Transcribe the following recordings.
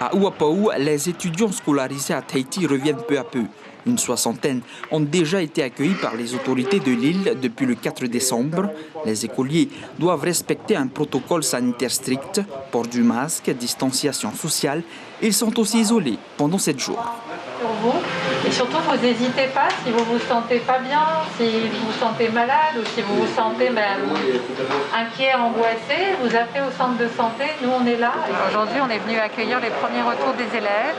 À Ouapaou, les étudiants scolarisés à Tahiti reviennent peu à peu. Une soixantaine ont déjà été accueillis par les autorités de l'île depuis le 4 décembre. Les écoliers doivent respecter un protocole sanitaire strict, port du masque, distanciation sociale. Ils sont aussi isolés pendant 7 jours. Sur vous. Et surtout, vous n'hésitez pas si vous vous sentez pas bien, si vous vous sentez malade ou si vous vous sentez inquiet, angoissé, vous appelez au centre de santé, nous on est là. Aujourd'hui, on est venu accueillir les premiers retours des élèves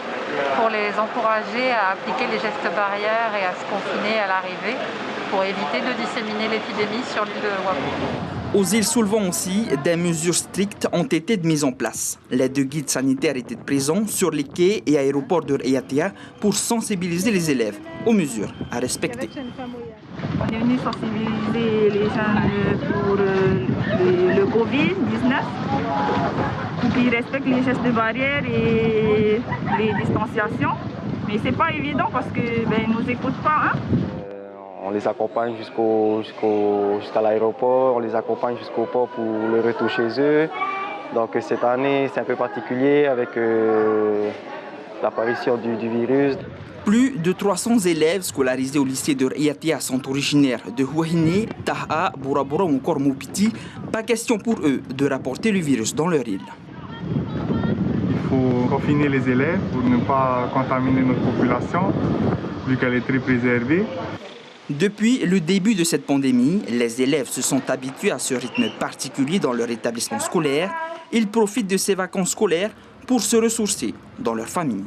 pour les encourager à appliquer les gestes barrières et à se confiner à l'arrivée pour éviter de disséminer l'épidémie sur l'île de Ouapaou. Aux îles Soulevant aussi, des mesures strictes ont été mises en place. Les 2 guides sanitaires étaient présents sur les quais et aéroports de Raiatea pour sensibiliser les élèves aux mesures à respecter. On est venu sensibiliser les gens pour le Covid-19, pour qu'ils respectent les gestes de barrière et les distanciations. Mais c'est pas évident parce qu'ils ne nous écoutent pas. On les accompagne jusqu'à l'aéroport, on les accompagne jusqu'au port pour le retour chez eux. Donc cette année, c'est un peu particulier avec l'apparition du virus. Plus de 300 élèves scolarisés au lycée de Raiatea sont originaires de Huahine, Taha, Burabura ou encore Moupiti. Pas question pour eux de rapporter le virus dans leur île. Il faut confiner les élèves pour ne pas contaminer notre population, vu qu'elle est très préservée. Depuis le début de cette pandémie, les élèves se sont habitués à ce rythme particulier dans leur établissement scolaire. Ils profitent de ces vacances scolaires pour se ressourcer dans leur famille.